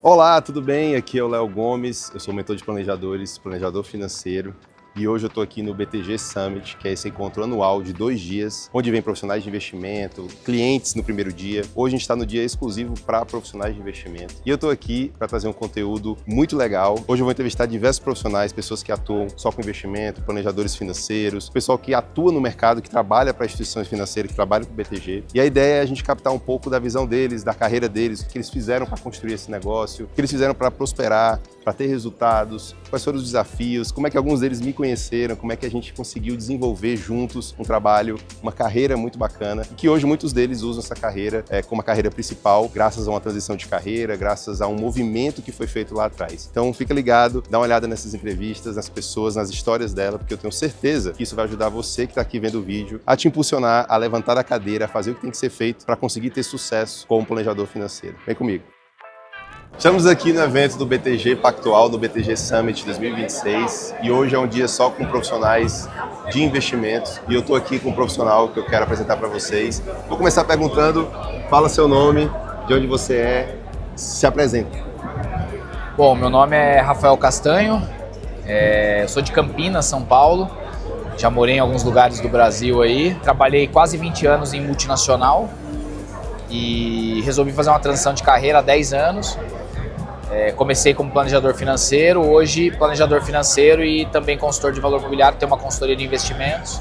Olá, tudo bem? Aqui é o Léo Gomes, eu sou mentor de planejadores, planejador financeiro. E hoje eu estou aqui no BTG Summit, que é esse encontro anual de 2 dias, onde vem profissionais de investimento, clientes no primeiro dia. Hoje a gente está no dia exclusivo para profissionais de investimento. E eu estou aqui para trazer um conteúdo muito legal. Hoje eu vou entrevistar diversos profissionais, pessoas que atuam só com investimento, planejadores financeiros, pessoal que atua no mercado, que trabalha para instituições financeiras, que trabalha para o BTG. E a ideia é a gente captar um pouco da visão deles, da carreira deles, o que eles fizeram para construir esse negócio, o que eles fizeram para prosperar, para ter resultados, quais foram os desafios, como é que alguns deles me conheceram, como é que a gente conseguiu desenvolver juntos um trabalho, uma carreira muito bacana, e que hoje muitos deles usam essa carreira como a carreira principal, graças a uma transição de carreira, graças a um movimento que foi feito lá atrás. Então fica ligado, dá uma olhada nessas entrevistas, nas pessoas, nas histórias dela, porque eu tenho certeza que isso vai ajudar você que está aqui vendo o vídeo a te impulsionar, a levantar da cadeira, a fazer o que tem que ser feito para conseguir ter sucesso como planejador financeiro. Vem comigo. Estamos aqui no evento do BTG Pactual, do BTG Summit 2026, e hoje é um dia só com profissionais de investimentos, e eu estou aqui com um profissional que eu quero apresentar para vocês. Vou começar perguntando, fala seu nome, de onde você é, se apresenta. Bom, meu nome é Rafael Castanho, sou de Campinas, São Paulo, já morei em alguns lugares do Brasil aí, trabalhei quase 20 anos em multinacional e resolvi fazer uma transição de carreira há 10 anos. Comecei como planejador financeiro, hoje planejador financeiro e também consultor de valor imobiliário, tenho uma consultoria de investimentos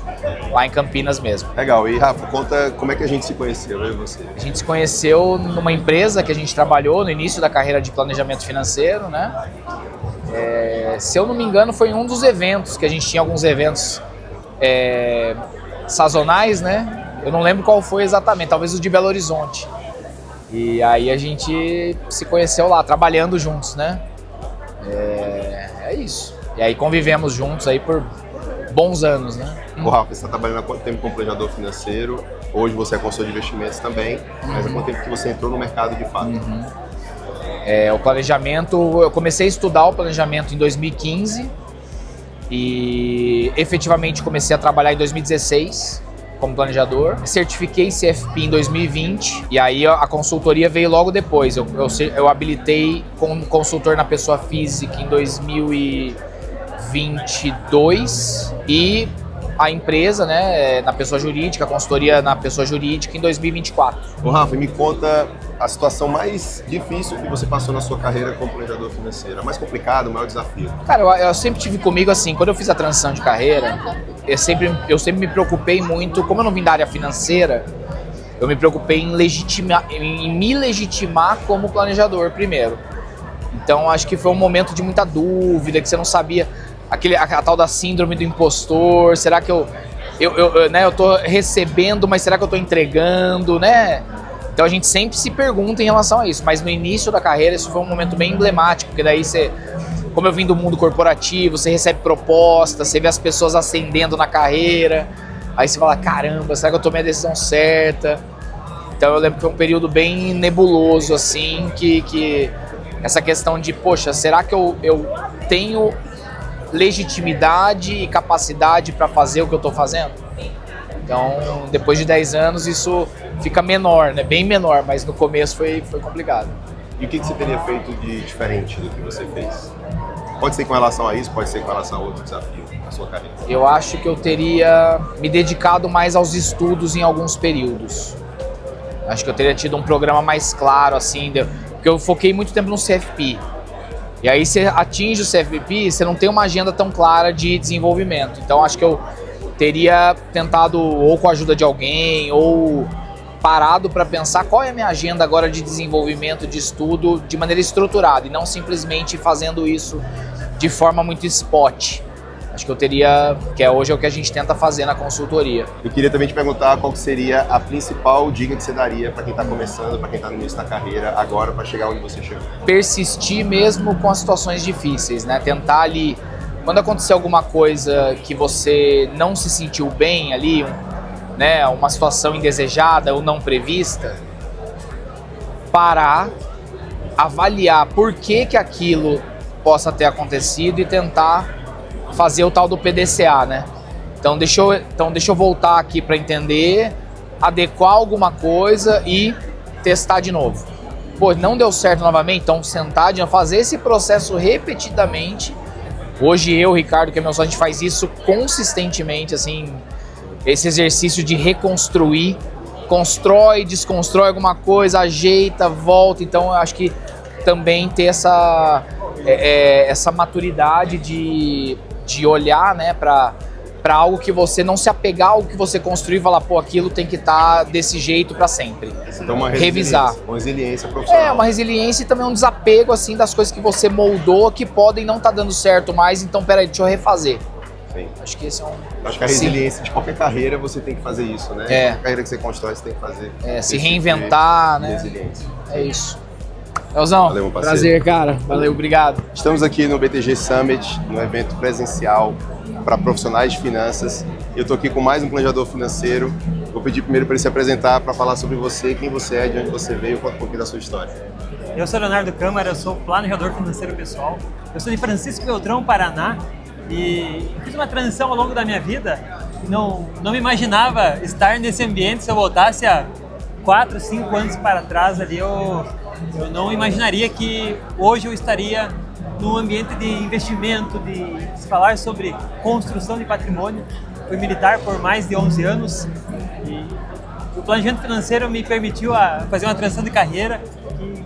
lá em Campinas mesmo. Legal, e Rafa, conta como é que a gente se conheceu, eu e você? A gente se conheceu numa empresa que a gente trabalhou no início da carreira de planejamento financeiro, né? Se eu não me engano, foi em um dos eventos, que a gente tinha alguns eventos sazonais, né? Eu não lembro qual foi exatamente, talvez o de Belo Horizonte. E aí a gente se conheceu lá, trabalhando juntos, né? É isso. E aí convivemos juntos aí por bons anos, né? Ô Rafa, você está trabalhando há quanto tempo como planejador financeiro? Hoje você é consultor de investimentos também, mas há quanto tempo que você entrou no mercado de fato? O planejamento, eu comecei a estudar o planejamento em 2015 e efetivamente comecei a trabalhar em 2016. Como planejador, certifiquei CFP em 2020 e aí a consultoria veio logo depois. Eu habilitei como consultor na pessoa física em 2022 e a empresa, né, na pessoa jurídica, a consultoria na pessoa jurídica em 2024. Ô Rafa, me conta a situação mais difícil que você passou na sua carreira como planejador financeiro, a mais complicada, o maior desafio. Cara, eu sempre tive comigo assim, quando eu fiz a transição de carreira, eu sempre me preocupei muito, como eu não vim da área financeira, eu me preocupei em me legitimar como planejador primeiro. Então acho que foi um momento de muita dúvida, que você não sabia, a tal da síndrome do impostor, será que eu tô recebendo, mas será que eu tô entregando, né? Então a gente sempre se pergunta em relação a isso, mas no início da carreira isso foi um momento bem emblemático, porque daí como eu vim do mundo corporativo, você recebe propostas, você vê as pessoas ascendendo na carreira, aí você fala, caramba, será que eu tomei a decisão certa? Então eu lembro que foi um período bem nebuloso, assim, que essa questão de, poxa, será que eu tenho legitimidade e capacidade para fazer o que eu estou fazendo? Então, depois de 10 anos, isso fica menor, né? Bem menor, mas no começo foi complicado. E o que você teria feito de diferente do que você fez? Pode ser com relação a isso, pode ser com relação a outro desafio na sua carreira. Eu acho que eu teria me dedicado mais aos estudos em alguns períodos. Acho que eu teria tido um programa mais claro, assim, porque eu foquei muito tempo no CFP. E aí você atinge o CFP, você não tem uma agenda tão clara de desenvolvimento. Então acho que eu teria tentado, ou com a ajuda de alguém, ou parado para pensar qual é a minha agenda agora de desenvolvimento, de estudo, de maneira estruturada, e não simplesmente fazendo isso de forma muito spot. Acho que eu teria, hoje é o que a gente tenta fazer na consultoria. Eu queria também te perguntar qual que seria a principal dica que você daria para quem está começando, para quem está no início da carreira agora, para chegar onde você chegou. Persistir mesmo com as situações difíceis, né? Tentar ali, quando acontecer alguma coisa que você não se sentiu bem ali, né, uma situação indesejada ou não prevista, parar, avaliar por que aquilo possa ter acontecido e tentar fazer o tal do PDCA, né? Então deixa eu voltar aqui para entender, adequar alguma coisa e testar de novo. pô, não deu certo novamente, então sentar, de fazer esse processo repetidamente. Hoje eu, Ricardo, que é meu sócio, a gente faz isso consistentemente, assim, esse exercício de reconstruir, constrói, desconstrói alguma coisa, ajeita, volta. Então eu acho que também ter essa maturidade de olhar, né, para algo que você não se apegar ao que você construir e falar, pô, aquilo tem que estar desse jeito para sempre. Então uma revisar. Uma resiliência profissional. Uma resiliência e também um desapego, assim, das coisas que você moldou que podem não estar dando certo mais, então peraí, deixa eu refazer. Sim. Acho que esse é um... Acho que a resiliência de qualquer carreira você tem que fazer isso, né? Qualquer carreira que você constrói, você tem que fazer. Se reinventar, né? Resiliência. É isso. Leozão, Valeu, meu parceiro. prazer, cara. Valeu, obrigado. Estamos aqui no BTG Summit, no evento presencial para profissionais de finanças. Eu estou aqui com mais um planejador financeiro. Vou pedir primeiro para ele se apresentar, para falar sobre você, quem você é, de onde você veio, conta um pouquinho da sua história. Eu sou Leonardo Câmara, eu sou planejador financeiro pessoal. Eu sou de Francisco Beltrão, Paraná, e fiz uma transição ao longo da minha vida. Não me imaginava estar nesse ambiente. Se eu voltasse há 4, 5 anos para trás ali, eu não imaginaria que hoje eu estaria num ambiente de investimento, de se falar sobre construção de patrimônio. Fui militar por mais de 11 anos e o planejamento financeiro me permitiu fazer uma transição de carreira que,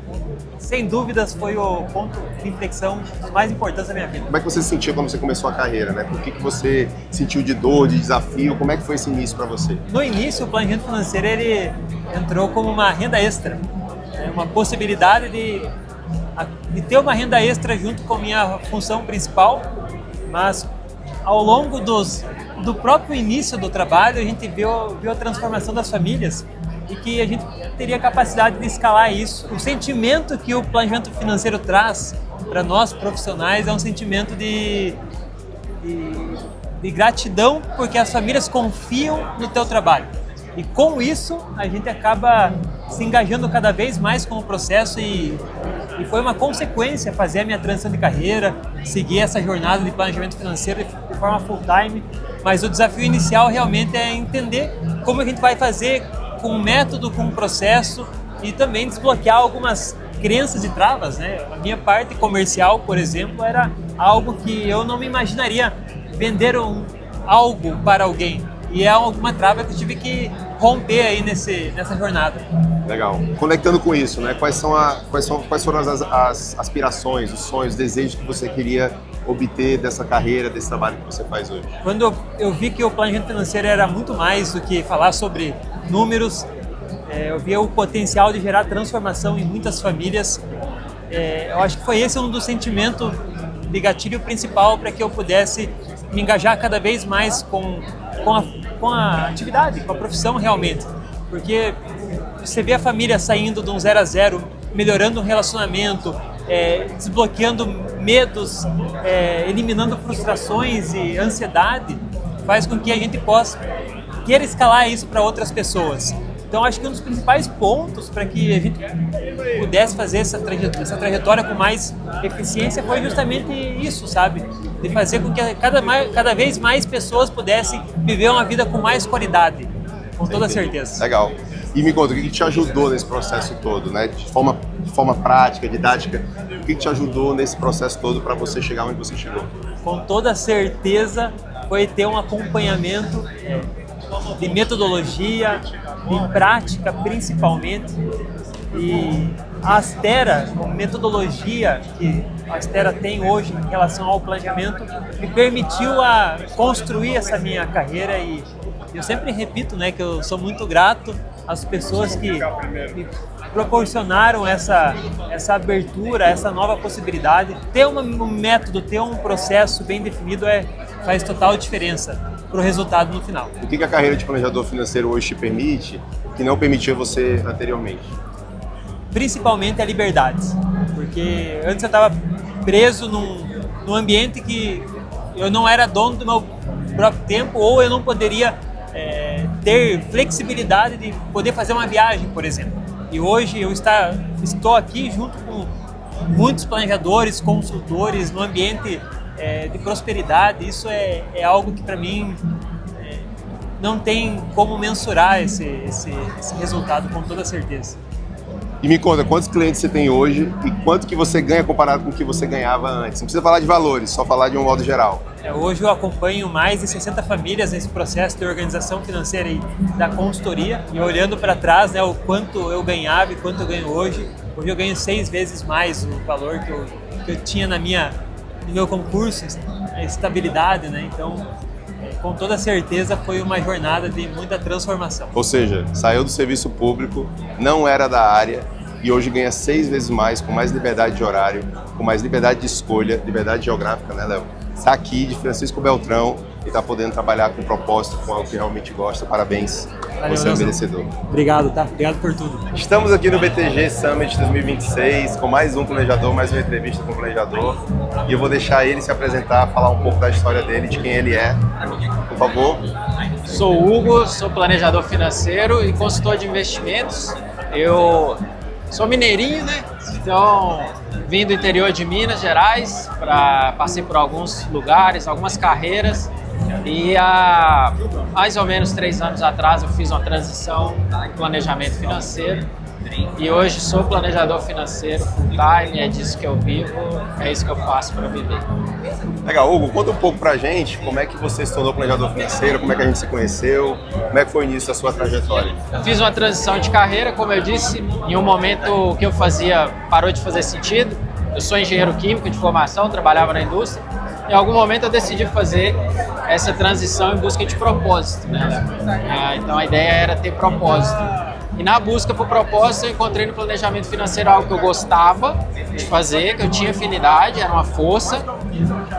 sem dúvidas, foi o ponto de inflexão mais importante da minha vida. Como é que você se sentiu quando você começou a carreira, né? Por que você sentiu de dor, de desafio? Como é que foi esse início para você? No início, o planejamento financeiro ele entrou como uma renda extra, uma possibilidade de ter uma renda extra junto com a minha função principal, mas ao longo do próprio início do trabalho a gente viu a transformação das famílias e que a gente teria capacidade de escalar isso. O sentimento que o planejamento financeiro traz para nós profissionais é um sentimento de gratidão, porque as famílias confiam no teu trabalho. E com isso, a gente acaba se engajando cada vez mais com o processo e foi uma consequência fazer a minha transição de carreira, seguir essa jornada de planejamento financeiro de forma full-time. Mas o desafio inicial realmente é entender como a gente vai fazer com um método, com um processo e também desbloquear algumas crenças e travas, né? A minha parte comercial, por exemplo, era algo que eu não me imaginaria vender algo para alguém. E é uma trava que eu tive que romper aí nessa jornada. Legal. Conectando com isso, né? Quais foram as aspirações, os sonhos, os desejos que você queria obter dessa carreira, desse trabalho que você faz hoje? Quando eu vi que o planejamento financeiro era muito mais do que falar sobre números, eu via o potencial de gerar transformação em muitas famílias. Eu acho que foi esse um dos sentimentos de gatilho principal para que eu pudesse me engajar cada vez mais com a atividade, com a profissão realmente. Porque você vê a família saindo de um 0 a 0, melhorando o relacionamento, desbloqueando medos, eliminando frustrações e ansiedade, faz com que a gente possa querer escalar isso para outras pessoas. Então acho que um dos principais pontos para que a gente pudesse fazer essa trajetória com mais eficiência foi justamente isso, sabe? De fazer com que cada vez mais pessoas pudessem viver uma vida com mais qualidade, com toda certeza. Legal. E me conta, o que te ajudou nesse processo todo, né? De forma prática, didática, o que te ajudou nesse processo todo para você chegar onde você chegou? Com toda certeza foi ter um acompanhamento de metodologia, de prática principalmente. E a Astera, a metodologia que a Astera tem hoje em relação ao planejamento, me permitiu construir essa minha carreira e eu sempre repito, né, que eu sou muito grato às pessoas que me proporcionaram essa abertura, essa nova possibilidade. Ter um método, ter um processo bem definido faz total diferença para o resultado no final. O que a carreira de planejador financeiro hoje te permite que não permitia você anteriormente? Principalmente a liberdade, porque antes eu estava preso num ambiente que eu não era dono do meu próprio tempo ou eu não poderia ter flexibilidade de poder fazer uma viagem, por exemplo. E hoje eu estou aqui junto com muitos planejadores, consultores, no ambiente de prosperidade. Isso é algo que para mim não tem como mensurar esse resultado com toda certeza. E me conta, quantos clientes você tem hoje e quanto que você ganha comparado com o que você ganhava antes? Não precisa falar de valores, só falar de um modo geral. Hoje eu acompanho mais de 60 famílias nesse processo de organização financeira e da consultoria. E olhando para trás, né, o quanto eu ganhava e quanto eu ganho hoje. Hoje eu ganho 6 vezes mais o valor que eu tinha no meu concurso, a estabilidade, né? Então, com toda certeza foi uma jornada de muita transformação. Ou seja, saiu do serviço público, não era da área e hoje ganha 6 vezes mais, com mais liberdade de horário, com mais liberdade de escolha, liberdade geográfica, né, Léo? Está aqui de Francisco Beltrão e está podendo trabalhar com propósito, com algo que realmente gosta. Parabéns, Valeu, você é um merecedor. Obrigado, tá? Obrigado por tudo. Estamos aqui no BTG Summit 2026 com mais um planejador, mais uma entrevista com o planejador. E eu vou deixar ele se apresentar, falar um pouco da história dele, de quem ele é. Por favor. Sou o Hugo, sou planejador financeiro e consultor de investimentos. Eu sou mineirinho, né? Então, vim do interior de Minas Gerais, passei por alguns lugares, algumas carreiras. E há mais ou menos 3 anos atrás eu fiz uma transição em planejamento financeiro. E hoje sou planejador financeiro full time, é disso que eu vivo, é isso que eu faço para viver. Legal, Hugo, conta um pouco pra gente como é que você se tornou planejador financeiro, como é que a gente se conheceu, como é que foi o início da sua trajetória. Eu fiz uma transição de carreira, como eu disse, em um momento o que eu fazia parou de fazer sentido. Eu sou engenheiro químico de formação, trabalhava na indústria. Em algum momento eu decidi fazer essa transição em busca de propósito, né? Então a ideia era ter propósito. E na busca por propósito, eu encontrei no planejamento financeiro algo que eu gostava de fazer, que eu tinha afinidade, era uma força,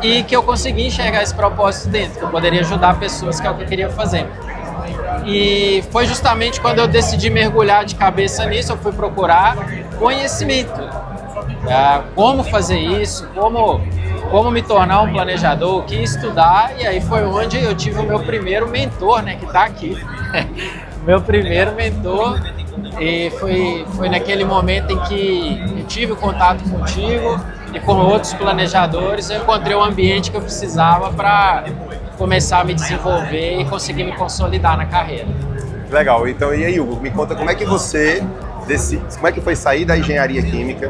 e que eu consegui enxergar esse propósito dentro, que eu poderia ajudar pessoas, que é o que eu queria fazer. E foi justamente quando eu decidi mergulhar de cabeça nisso, eu fui procurar conhecimento. Como fazer isso, como me tornar um planejador, o que estudar, e aí foi onde eu tive o meu primeiro mentor, né, que está aqui. Meu primeiro mentor, e foi naquele momento em que eu tive o contato contigo e com outros planejadores, eu encontrei um ambiente que eu precisava para começar a me desenvolver e conseguir me consolidar na carreira. Legal, então e aí, Hugo, me conta como é que foi sair da engenharia química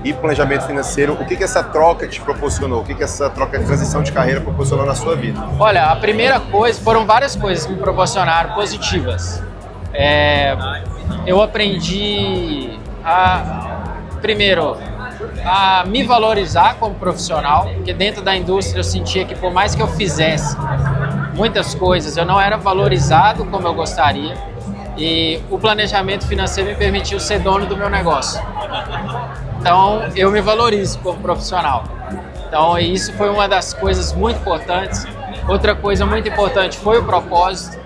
e planejamento financeiro, o que essa troca te proporcionou, o que essa troca de transição de carreira proporcionou na sua vida? Olha, a primeira coisa, foram várias coisas que me proporcionaram positivas. Eu aprendi primeiro, a me valorizar como profissional, porque dentro da indústria eu sentia que por mais que eu fizesse muitas coisas, eu não era valorizado como eu gostaria, e o planejamento financeiro me permitiu ser dono do meu negócio. Então, eu me valorizo como profissional. Então, isso foi uma das coisas muito importantes. Outra coisa muito importante foi o propósito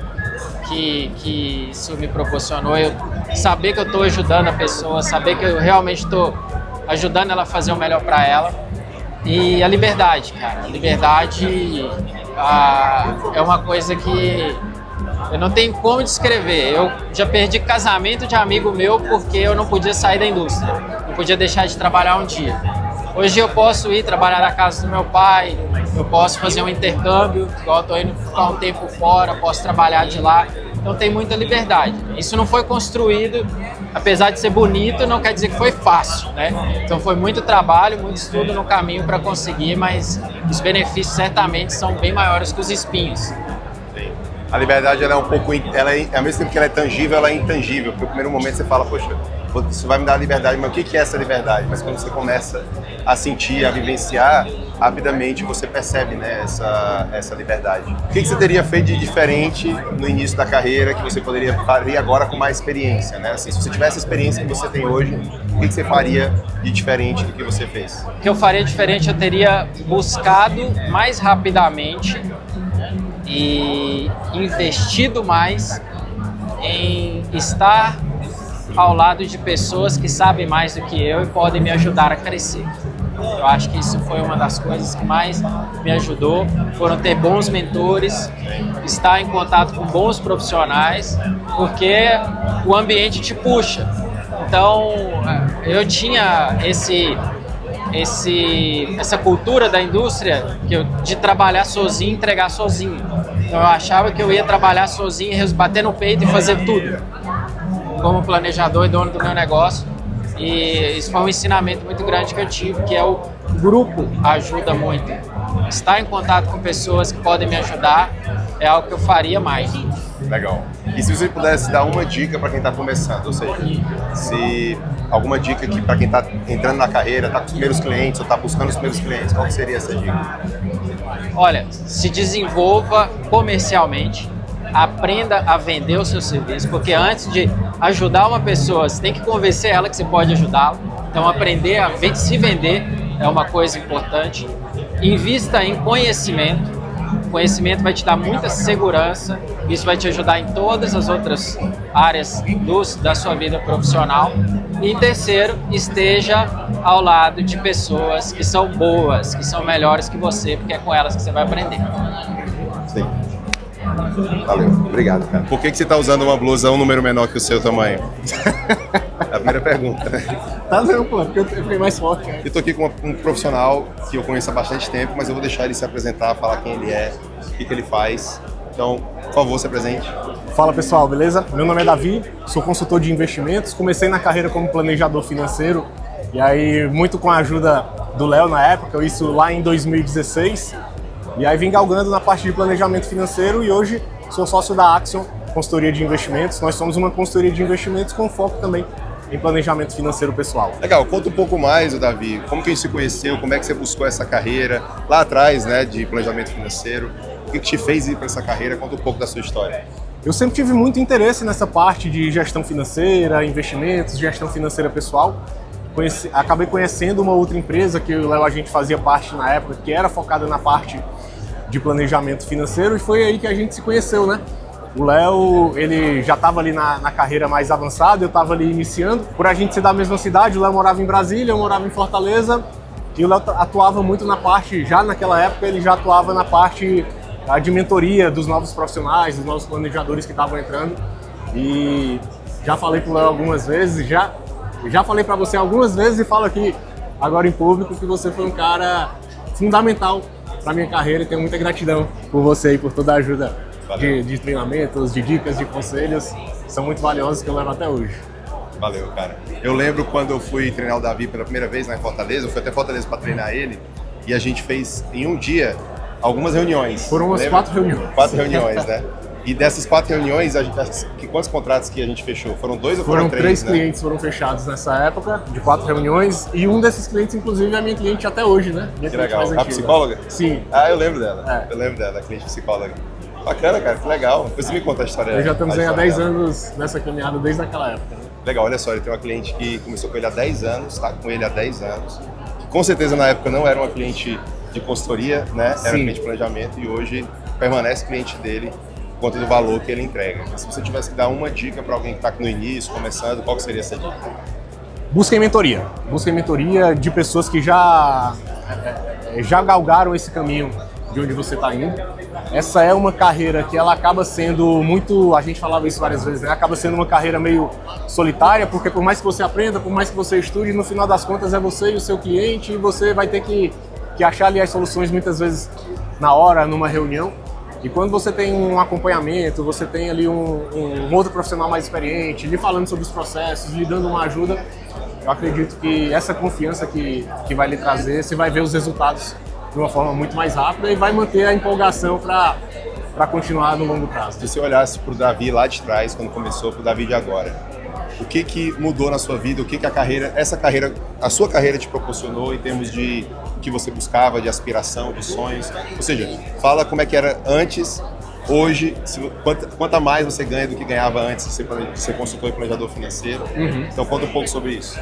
que isso me proporcionou. Eu saber que eu estou ajudando a pessoa, saber que eu realmente estou ajudando ela a fazer o melhor para ela. E a liberdade, cara. A liberdade é uma coisa que eu não tenho como descrever. Eu já perdi casamento de amigo meu porque eu não podia sair da indústria. Não podia deixar de trabalhar um dia. Hoje eu posso ir trabalhar na casa do meu pai, eu posso fazer um intercâmbio, igual eu estou indo ficar um tempo fora, posso trabalhar de lá. Então tem muita liberdade. Isso não foi construído, apesar de ser bonito, não quer dizer que foi fácil, né? Então foi muito trabalho, muito estudo no caminho para conseguir, mas os benefícios certamente são bem maiores que os espinhos. A liberdade, ela é um pouco, ao mesmo tempo que ela é tangível, ela é intangível, porque no primeiro momento você fala, poxa, isso vai me dar liberdade, mas o que é essa liberdade? Mas quando você começa a sentir, a vivenciar, rapidamente você percebe, né, essa liberdade. O que você teria feito de diferente no início da carreira que você poderia fazer agora com mais experiência, né? Assim, se você tivesse a experiência que você tem hoje, o que você faria de diferente do que você fez? O que eu faria diferente, eu teria buscado mais rapidamente e investido mais em estar ao lado de pessoas que sabem mais do que eu e podem me ajudar a crescer. Eu acho que isso foi uma das coisas que mais me ajudou, foram ter bons mentores, estar em contato com bons profissionais, porque o ambiente te puxa. Então, eu tinha essa cultura da indústria de trabalhar sozinho, entregar sozinho. Então, eu achava que eu ia trabalhar sozinho, bater no peito e fazer tudo. Como planejador e dono do meu negócio. E isso foi um ensinamento muito grande que eu tive, que é o grupo ajuda muito. Estar em contato com pessoas que podem me ajudar é algo que eu faria mais. Legal. E se você pudesse dar uma dica para quem está começando, ou seja, se alguma dica que para quem está entrando na carreira, está com os primeiros clientes ou está buscando os primeiros clientes, qual que seria essa dica? Olha, se desenvolva comercialmente, aprenda a vender o seu serviço, porque antes de ajudar uma pessoa, você tem que convencer ela que você pode ajudá-la. Então, aprender a se vender é uma coisa importante. Invista em conhecimento. O conhecimento vai te dar muita segurança, isso vai te ajudar em todas as outras áreas da sua vida profissional. E terceiro, esteja ao lado de pessoas que são boas, que são melhores que você, porque é com elas que você vai aprender. Sim. Valeu, obrigado, cara. Por que você está usando uma blusa um número menor que o seu tamanho? É a primeira pergunta, né? Tá não, pô, porque eu fiquei mais forte. Né? Eu tô aqui com um profissional que eu conheço há bastante tempo, mas eu vou deixar ele se apresentar, falar quem ele é, o que ele faz. Então, por favor, se apresente. Fala pessoal, beleza? Meu nome é Davi, sou consultor de investimentos, comecei na carreira como planejador financeiro e aí muito com a ajuda do Léo na época, isso lá em 2016. E aí vim galgando na parte de planejamento financeiro e hoje sou sócio da Axion, consultoria de investimentos. Nós somos uma consultoria de investimentos com foco também em planejamento financeiro pessoal. Legal, conta um pouco mais, Davi, como que a gente se conheceu, como é que você buscou essa carreira lá atrás, né, de planejamento financeiro, o que te fez ir para essa carreira, conta um pouco da sua história. Eu sempre tive muito interesse nessa parte de gestão financeira, investimentos, gestão financeira pessoal. Acabei conhecendo uma outra empresa que o Léo a gente fazia parte na época, que era focada na parte de planejamento financeiro e foi aí que a gente se conheceu, né? O Léo, ele já estava ali na carreira mais avançada, eu estava ali iniciando. Por a gente ser da mesma cidade, o Léo morava em Brasília, eu morava em Fortaleza. E o Léo atuava muito na parte, já naquela época, ele já atuava na parte de mentoria dos novos profissionais, dos novos planejadores que estavam entrando. E já falei pro Léo algumas vezes, já falei para você algumas vezes e falo aqui agora em público que você foi um cara fundamental para minha carreira e tenho muita gratidão por você e por toda a ajuda de treinamentos, de dicas, de conselhos. São muito valiosos que eu levo até hoje. Valeu, cara. Eu lembro quando eu fui treinar o Davi pela primeira vez lá em Fortaleza, eu fui até Fortaleza para treinar ele e a gente fez em um dia algumas reuniões. Foram umas 4 reuniões. 4 reuniões, né? E dessas 4 reuniões, quantos contratos que a gente fechou? Foram 2 ou foram 3? 3 né? clientes foram fechados nessa época, de 4 reuniões, e um desses clientes, inclusive, é minha cliente até hoje, né? Que legal. A psicóloga? Sim. Ah, eu lembro dela. É. Eu lembro dela, a cliente psicóloga. Bacana, cara, que legal. Depois você me conta a história. Eu já estamos aí há história 10 dela. anos nessa caminhada, desde aquela época. Né? Legal, olha só, ele tem uma cliente que começou com ele há 10 anos, tá com ele há 10 anos. Que com certeza na época não era uma cliente de consultoria, né? Era Sim. cliente de planejamento e hoje permanece cliente dele por conta do valor que ele entrega. Se você tivesse que dar uma dica para alguém que está aqui no início, começando, qual que seria essa dica? Busquem mentoria. Busquem mentoria de pessoas que já galgaram esse caminho de onde você está indo. Essa é uma carreira que ela acaba sendo muito, a gente falava isso várias vezes, né? Acaba sendo uma carreira meio solitária, porque por mais que você aprenda, por mais que você estude, no final das contas é você e o seu cliente e você vai ter que achar ali as soluções muitas vezes na hora, numa reunião. E quando você tem um acompanhamento, você tem ali um outro profissional mais experiente, lhe falando sobre os processos, lhe dando uma ajuda, eu acredito que essa confiança que vai lhe trazer, você vai ver os resultados de uma forma muito mais rápida e vai manter a empolgação para continuar no longo prazo. Se você olhasse para o Davi lá de trás, quando começou, para o Davi de agora, o que mudou na sua vida, o que a sua carreira te proporcionou em termos de o que você buscava, de aspiração, de sonhos? Ou seja, fala como é que era antes, hoje, quanto a mais você ganha do que ganhava antes de ser consultor e planejador financeiro. Então conta um pouco sobre isso.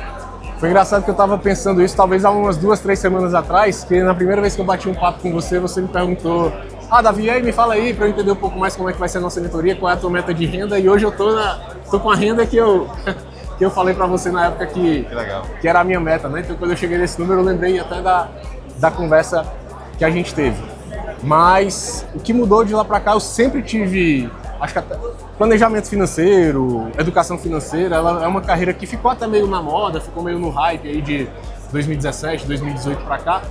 Foi engraçado que eu estava pensando isso talvez há umas 2, 3 semanas atrás, que na primeira vez que eu bati um papo com você, você me perguntou: Davi, aí me fala aí para eu entender um pouco mais como é que vai ser a nossa mentoria, qual é a tua meta de renda, e hoje eu tô com a renda que eu falei para você na época que era a minha meta, né? Então quando eu cheguei nesse número eu lembrei até da conversa que a gente teve. Mas o que mudou de lá para cá, eu sempre tive, acho que até planejamento financeiro, educação financeira, ela é uma carreira que ficou até meio na moda, ficou meio no hype aí de 2017, 2018 para cá.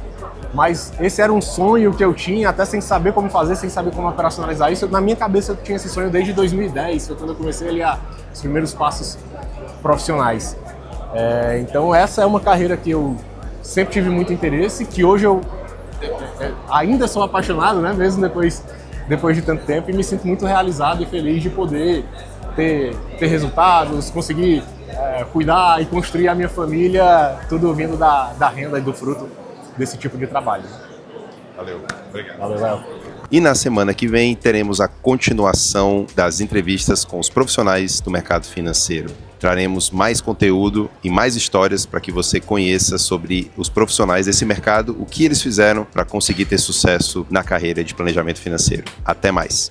Mas esse era um sonho que eu tinha, até sem saber como fazer, sem saber como operacionalizar isso. Na minha cabeça eu tinha esse sonho desde 2010, foi quando eu comecei ali os primeiros passos profissionais. Então essa é uma carreira que eu sempre tive muito interesse, que hoje eu ainda sou apaixonado, né? Mesmo depois de tanto tempo, e me sinto muito realizado e feliz de poder ter resultados, conseguir cuidar e construir a minha família, tudo vindo da renda e do fruto desse tipo de trabalho. Valeu, obrigado. Valeu, Léo. E na semana que vem teremos a continuação das entrevistas com os profissionais do mercado financeiro. Traremos mais conteúdo e mais histórias para que você conheça sobre os profissionais desse mercado, o que eles fizeram para conseguir ter sucesso na carreira de planejamento financeiro. Até mais!